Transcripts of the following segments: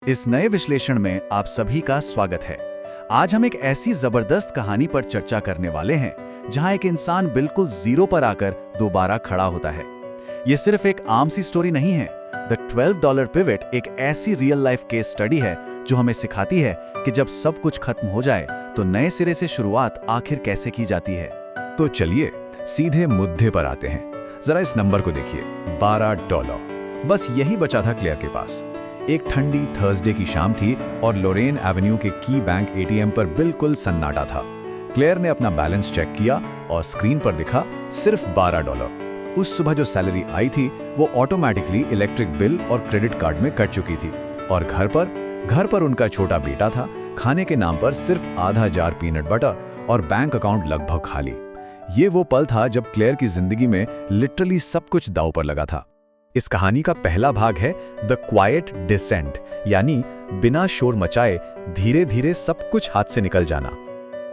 इस नए विश्लेषण में आप सभी का स्वागत है। आज हम एक ऐसी जबरदस्त कहानी पर चर्चा करने वाले हैं जहां एक इंसान बिल्कुल जीरो पर आकर दोबारा खड़ा होता है। ये सिर्फ एक आम सी स्टोरी नहीं है। द $12 पिवट एक ऐसी रियल लाइफ केस स्टडी है जो हमें सिखाती है कि जब सब कुछ खत्म हो जाए तो नए सिरे से शुरुआत आखिर कैसे की जाती है। तो चलिए सीधे मुद्दे पर आते हैं। जरा इस नंबर को देखिए, $12। बस यही बचा था क्लेयर के पास। एक ठंडी थर्सडे की शाम थी और लोरेन एवेन्यू के की बैंक एटीएम पर बिल्कुल सन्नाटा था। क्लेयर ने अपना बैलेंस चेक किया और स्क्रीन पर दिखा सिर्फ $12। उस सुबह जो सैलरी आई थी वो ऑटोमेटिकली इलेक्ट्रिक बिल और क्रेडिट कार्ड में कट चुकी थी। और घर पर उनका छोटा बेटा था, खाने के नाम पर सिर्फ आधा जार पीनट बटर और बैंक अकाउंट लगभग खाली। ये वो पल था जब क्लेयर की जिंदगी में लिटरली सब कुछ दांव पर लगा था। इस कहानी का पहला भाग है द क्वाइट डिसेंट, यानी बिना शोर मचाए धीरे धीरे सब कुछ हाथ से निकल जाना।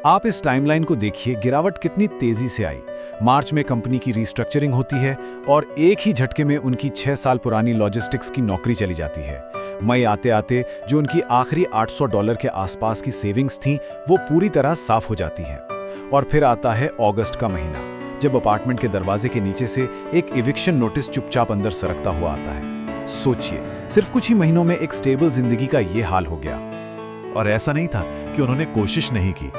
आप इस टाइमलाइन को देखिए, गिरावट कितनी तेजी से आई। मार्च में कंपनी की रिस्ट्रक्चरिंग होती है और एक ही झटके में उनकी 6 साल पुरानी लॉजिस्टिक्स की नौकरी चली जाती है। मई आते आते जो उनकी आखिरी $800 के आसपास की सेविंग्स थी वो पूरी तरह साफ हो जाती हैं। और फिर आता है अगस्त का महीना, जब अपार्टमेंट के दरवाजे के नीचे से एक इविक्शन नोटिस चुपचाप अंदर सरकता हुआ आता है। सोचिए, सिर्फ कुछ ही महीनों में एक स्टेबल जिंदगी का ये हाल हो गया। और ऐसा नहीं था कि उन्होंने कोशिश नहीं की।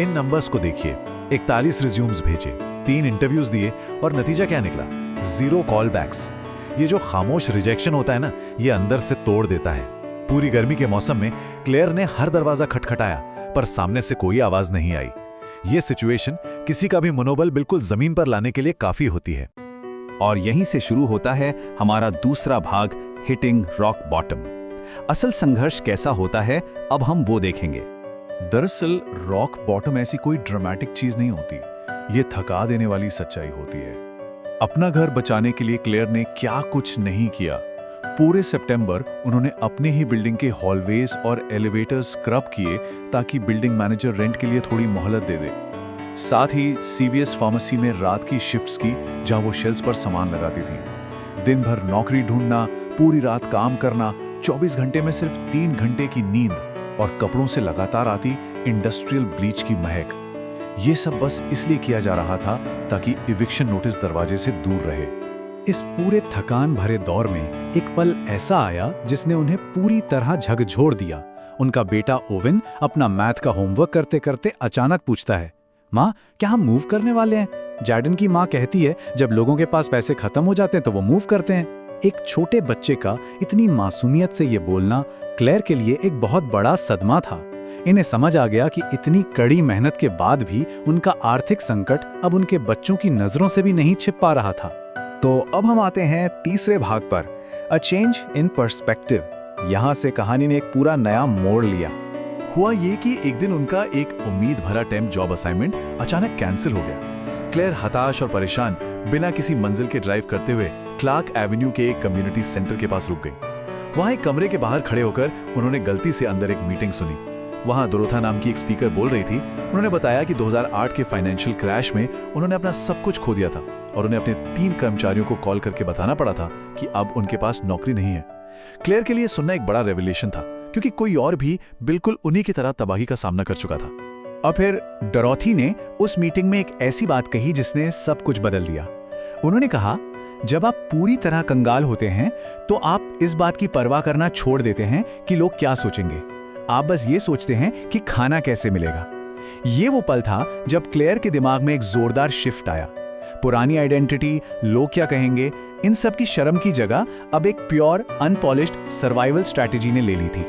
इन नंबर्स को देखिए, 41 रिज्यूम्स भेजे, 3 इंटरव्यूज दिए और नतीजा क्या निकला? 0 कॉल बैक्स। ये जो खामोश रिजेक्शन होता है ना, ये अंदर से तोड़ देता है। पूरी गर्मी के मौसम में क्लेयर ने हर दरवाजा खटखटाया पर सामने से कोई आवाज नहीं आई। ये सिचुएशन किसी का भी मनोबल बिल्कुल जमीन पर लाने के लिए काफी होती है। और यहीं से शुरू होता है हमारा दूसरा भाग, हिटिंग रॉक बॉटम। असल संघर्ष कैसा होता है अब हम वो देखेंगे। दरअसल रॉक बॉटम ऐसी कोई ड्रामेटिक चीज नहीं होती, ये थका देने वाली सच्चाई होती है। अपना घर बचाने के लिए क्लेयर ने क्या कुछ नहीं किया। पूरे सितंबर उन्होंने अपने ही बिल्डिंग के हॉलवेज और एलिवेटर्स स्क्रब किए ताकि बिल्डिंग मैनेजर रेंट के लिए थोड़ी मोहलत दे दे। साथ ही सीवीएस फार्मेसी में रात की शिफ्ट्स की जहां वो शेल्फ्स पर सामान लगाती थी। दिन भर नौकरी ढूंढना, पूरी रात काम करना, 24 घंटे में सिर्फ 3 घंटे की नींद और कपड़ों से लगातार आती इंडस्ट्रियल ब्लीच की महक। ये सब बस इसलिए किया जा रहा था ताकि इविक्शन नोटिस दरवाजे से दूर रहे। इस पूरे थकान भरे दौर में एक पल ऐसा आया जिसने उन्हें पूरी तरह झकझोर दिया। उनका बेटा ओवेन अपना मैथ का होमवर्क करते करते अचानक पूछता है, माँ क्या हम मूव करने वाले हैं? जैडन की माँ कहती है जब लोगों के पास पैसे खत्म हो जाते हैं तो वो मूव करते हैं। एक छोटे बच्चे का इतनी मासूमियत से ये बोलना क्लेयर के लिए एक बहुत बड़ा सदमा था। इन्हें समझ आ गया कि इतनी कड़ी मेहनत के बाद भी उनका आर्थिक संकट अब उनके बच्चों की नजरों से भी नहीं छिप पा रहा था। तो अब हम आते हैं तीसरे भाग पर, अ चेंज इन पर्सपेक्टिव। यहां से कहानी ने एक पूरा नया मोड़ लिया। हुआ ये कि एक दिन उनका एक उम्मीद भरा टेम्प जॉब असाइनमेंट अचानक कैंसिल हो गया। क्लेयर हताश और परेशान बिना किसी मंजिल के ड्राइव करते हुए क्लार्क एवेन्यू के एक कम्युनिटी सेंटर के पास रुक गई। वहां एक कमरे के बाहर खड़े होकर उन्होंने गलती से अंदर एक मीटिंग सुनी। वहां दोरोथा नाम की एक स्पीकर बोल रही थी। उन्होंने बताया कि 2008 के फाइनेंशियल क्रैश में उन्होंने अपना सब कुछ खो दिया था और उन्हें अपने 3 कर्मचारियों को कॉल करके बताना पड़ा था कि अब उनके पास नौकरी नहीं है। क्लेयर के लिए सुनना एक बड़ा रेवलेशन था, क्योंकि कोई और भी बिल्कुल उन्हीं की तरह तबाही का सामना कर चुका था। और फिर डोरोथी ने उस मीटिंग में एक ऐसी बात कही जिसने सब कुछ बदल दिया। उन्होंने कहा, जब आप पूरी तरह कंगाल होते हैं तो आप इस बात की परवाह करना छोड़ देते हैं कि लोग क्या सोचेंगे। आप बस ये सोचते हैं कि खाना कैसे मिलेगा। ये वो पल था जब क्लेयर के दिमाग में एक जोरदार शिफ्ट आया। पुरानी आइडेंटिटी, लोग क्या कहेंगे, इन सब की शर्म की जगह अब एक प्योर अनपॉलिश्ड सर्वाइवल स्ट्रैटेजी ने ले ली थी।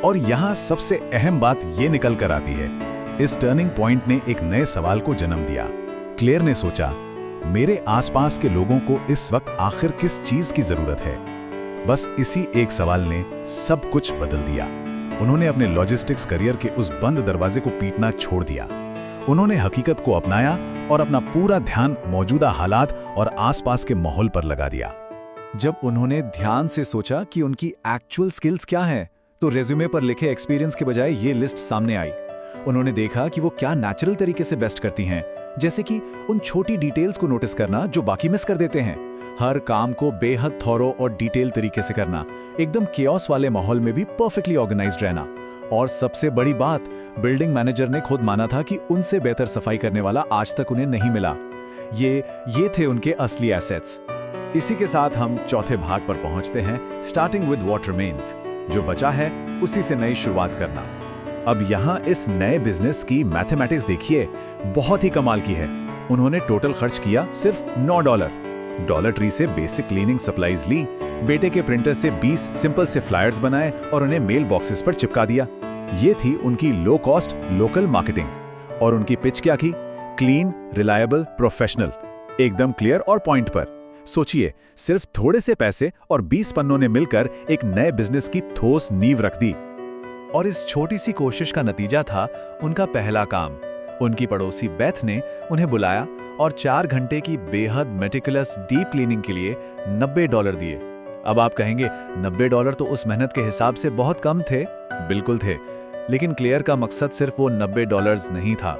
और यहां सबसे अहम बात ये निकल कर आती है, इस टर्निंग पॉइंट ने एक नए सवाल को जन्म दिया। क्लेयर ने सोचा, मेरे आसपास के लोगों को इस वक्त आखिर किस चीज की जरूरत है? बस इसी एक सवाल ने सब कुछ बदल दिया। उन्होंने अपने लॉजिस्टिक्स करियर के उस बंद दरवाजे को पीटना छोड़ दिया। उन्होंने हकीकत को अपनाया और अपना पूरा ध्यान मौजूदा हालात और आसपास के माहौल पर लगा दिया। जब उन्होंने ध्यान से सोचा कि उनकी एक्चुअल स्किल्स क्या हैं, तो रेज्यूमे पर लिखे एक्सपीरियंस के बजाय ये लिस्ट सामने आई। उन्होंने देखा कि वो क्या नेचुरल तरीके से बेस्ट करती हैं, जैसे कि उन छोटी डिटेल्स को नोटिस करना जो बाकी मिस कर देते हैं। हर काम को बेहद थॉरो और डिटेल तरीके से करना, एकदम केओस वाले माहौल में भी परफेक्टली ऑर्गेनाइज्ड रहना। और सबसे बड़ी बात, बिल्डिंग मैनेजर ने खुद माना था कि उनसे बेहतर सफाई करने वाला आज तक उन्हें नहीं मिला। ये थे उनके असली एसेट्स। इसी के साथ हम चौथे भाग पर पहुंचते हैं, स्टार्टिंग विद व्हाट रिमेन्स। जो बचा है उसी से नई शुरुआत करना। अब यहाँ इस नए बिजनेस की मैथमेटिक्स देखिए, बहुत ही कमाल की है। उन्होंने टोटल खर्च किया सिर्फ $9। डॉलर ट्री से बेसिक क्लीनिंग सप्लाईज ली, बेटे के प्रिंटर से 20 सिंपल से फ्लायर्स बनाए और उन्हें मेल बॉक्सेस पर चिपका दिया। ये थी उनकी लो कॉस्ट लोकल मार्केटिंग। और उनकी पिच क्या थी? क्लीन, रिलायबल, प्रोफेशनल, एकदम क्लियर और पॉइंट पर। सोचिए, सिर्फ थोड़े से पैसे और 20 पन्नों ने मिलकर एक नए बिजनेस की ठोस नींव रख दी। और इस छोटी सी कोशिश का नतीजा था उनका पहला काम। उनकी पड़ोसी बेथ ने उन्हें बुलाया और 4 घंटे की बेहद मेटिकुलस डीप क्लीनिंग के लिए $90 दिए। अब आप कहेंगे $90 तो उस मेहनत के हिसाब से बहुत कम थे। बिल्कुल थे, लेकिन क्लेयर का मकसद सिर्फ वो $90 नहीं था।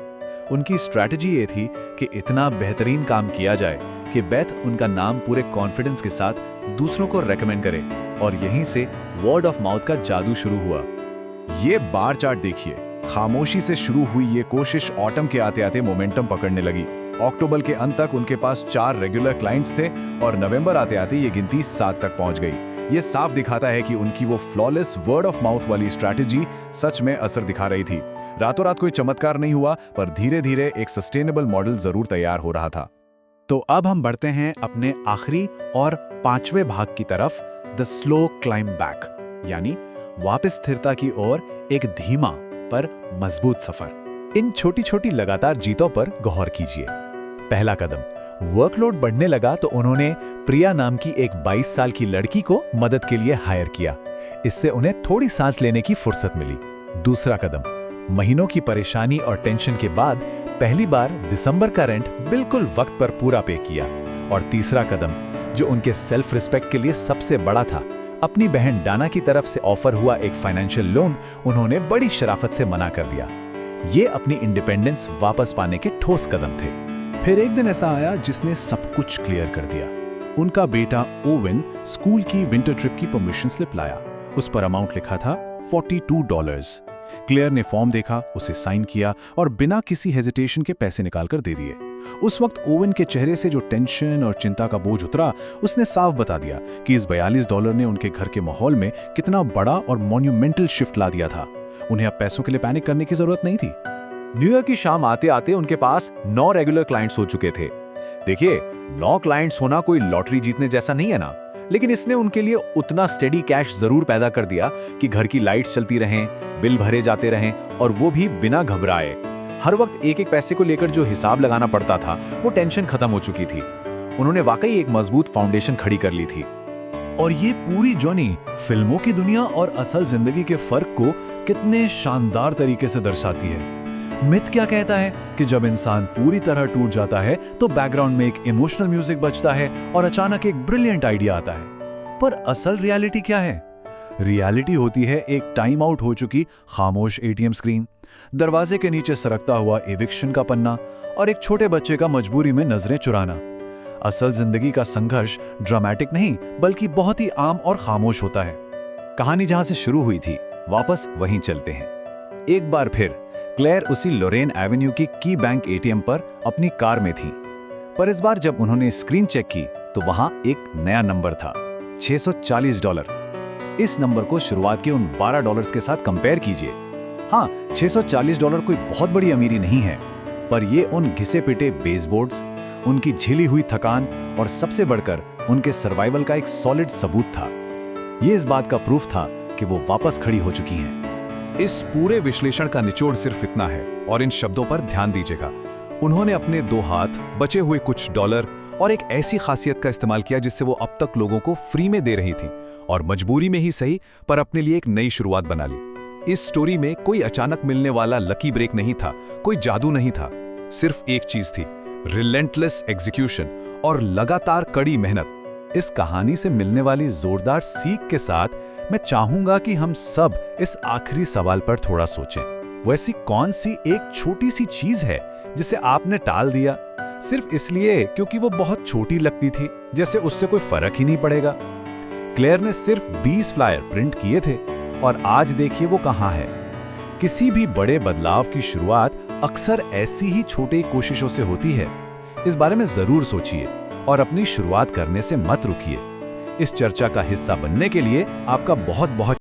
उनकी स्ट्रैटेजी ये थी कि इतना बेहतरीन काम किया जाए कि बेथ उनका नाम पूरे कॉन्फिडेंस के साथ दूसरों को रेकमेंड करे। और यहीं से वर्ड ऑफ माउथ का जादू शुरू हुआ। ये बार चार्ट देखिए, खामोशी से शुरू हुई ये कोशिश ऑटम के आते आते मोमेंटम पकड़ने लगी। अक्टूबर के अंत तक उनके पास 4 रेगुलर क्लाइंट्स थे और नवंबर आते आते ये गिनती 7 तक पहुंच गई। ये साफ दिखाता है कि उनकी वो फ्लॉलेस वर्ड ऑफ माउथ वाली स्ट्रैटेजी सच में असर दिखा रही थी। रातों रात कोई चमत्कार नहीं हुआ, पर धीरे धीरे एक सस्टेनेबल मॉडल जरूर तैयार हो रहा था। तो अब हम बढ़ते हैं अपने आखिरी और 5वें भाग की तरफ, द स्लो क्लाइम बैक, यानी वापस स्थिरता की ओर एक धीमा पर मजबूत सफर। इन छोटी छोटी लगातार जीतों पर गौर कीजिए। पहला कदम, वर्कलोड बढ़ने लगा तो उन्होंने प्रिया नाम की एक 22 साल की लड़की को मदद के लिए हायर किया। इससे उन्हें थोड़ी सांस लेने की फुर्सत मिली। दूसरा कदम, महीनों की परेशानी और टेंशन के बाद पहली बार दिसंबर का रेंट बिल्कुल वक्त पर पूरा पे किया। और तीसरा कदम, जो उनके सेल्फ रिस्पेक्ट के लिए सबसे बड़ा था, अपनी बहन डाना की तरफ से ऑफर हुआ एक फाइनेंशियल लोन उन्होंने बड़ी शराफत से मना कर दिया। ये अपनी इंडिपेंडेंस वापस पाने के ठोस कदम थे। फिर एक दिन ऐसा आया जिसने सब कुछ क्लियर कर दिया। उनका बेटा ओवेन स्कूल की विंटर ट्रिप की परमिशन स्लिप लाया। उस पर अमाउंट लिखा था $42। क्लेयर ने फॉर्म देखा, उसे साइन किया और बिना किसी हेजिटेशन के पैसे निकालकर दे दिए। उस वक्त ओवेन के चेहरे से जो टेंशन और चिंता का बोझ उतरा, उसने साफ बता दिया कि इस $42 ने उनके घर के माहौल में कितना बड़ा और मॉन्यूमेंटल शिफ्ट ला दिया था। उन्हें अब पैसों के लिए पैनिक करने की जरूरत नहीं थी। न्यू ईयर की शाम आते आते उनके पास 9 रेगुलर क्लाइंट्स हो चुके थे। देखिए, 9 क्लाइंट्स होना कोई लॉटरी जीतने जैसा नहीं है ना, लेकिन इसने उनके लिए उतना स्टेडी कैश जरूर पैदा कर दिया कि घर की लाइट्स चलती रहें, बिल भरे जाते रहें और वो भी बिना घबराए। हर वक्त एक एक पैसे को लेकर जो हिसाब लगाना पड़ता था, वो टेंशन खत्म हो चुकी थी। उन्होंने वाकई एक मजबूत फाउंडेशन खड़ी कर ली थी। और ये पूरी जर्नी फिल्मों की दुनिया और असल जिंदगी के फर्क को कितने शानदार तरीके से दर्शाती है। मिथ क्या कहता है कि जब इंसान पूरी तरह टूट जाता है तो बैकग्राउंड में एक इमोशनल म्यूजिक बजता है और अचानक एक ब्रिलियंट आइडिया आता है। पर असल रियलिटी क्या है? रियलिटी होती है एक टाइम आउट हो चुकी खामोश एटीएम स्क्रीन, दरवाजे के नीचे सरकता हुआ एविक्शन का पन्ना और एक छोटे बच्चे का मजबूरी में नजरें चुराना। असल जिंदगी का संघर्ष ड्रामेटिक नहीं, बल्कि बहुत ही आम और खामोश होता है। कहानी जहां से शुरू हुई थी, वापस वहीं चलते हैं। एक बार फिर क्लेयर उसी लोरेन एवेन्यू की की बैंक एटीएम पर अपनी कार में थी। पर इस बार जब उन्होंने स्क्रीन चेक की तो वहां एक नया नंबर था, $640। इस नंबर को शुरुआत के उन $12 के साथ कंपेयर कीजिए। हाँ, $640 कोई बहुत बड़ी अमीरी नहीं है, पर ये उन घिसे पिटे बेसबोर्ड्स, उनकी झिली हुई थकान और सबसे बढ़कर उनके सर्वाइवल का एक सॉलिड सबूत था। ये इस बात का प्रूफ था कि वो वापस खड़ी हो चुकी हैं। इस पूरे विश्लेषण का निचोड़ सिर्फ इतना है, और इन शब्दों पर ध्यान दीजिएगा। उन्होंने अपने 2 हाथ, बचे हुए कुछ डॉलर और एक ऐसी खासियत का इस्तेमाल किया जिससे वो अब तक लोगों को फ्री में दे रही थी, और मजबूरी में ही सही पर अपने लिए एक नई शुरुआत बना ली। इस स्टोरी में कोई अचानक मिलने वाला लकी ब्रेक नहीं था, कोई जादू नहीं था। सिर्फ एक चीज थी, रिलेंटलेस एग्जीक्यूशन और लगातार कड़ी मेहनत। इस कहानी से मिलने वाली जोरदार सीख के साथ मैं चाहूंगा कि हम सब इस आखिरी सवाल पर थोड़ा सोचें। वो ऐसी कौन सी एक छोटी सी चीज है जिसे आपने टाल दिया, सिर्फ इसलिए क्योंकि वो बहुत छोटी लगती थी, जैसे उससे कोई फर्क ही नहीं पड़ेगा। क्लेयर ने सिर्फ 20 फ्लायर प्रिंट किए थे और आज देखिए वो कहाँ है। किसी भी बड़े बदलाव की शुरुआत अक्सर ऐसी ही छोटी कोशिशों से होती है। इस बारे में जरूर सोचिए और अपनी शुरुआत करने से मत रुकिए। इस चर्चा का हिस्सा बनने के लिए आपका बहुत बहुत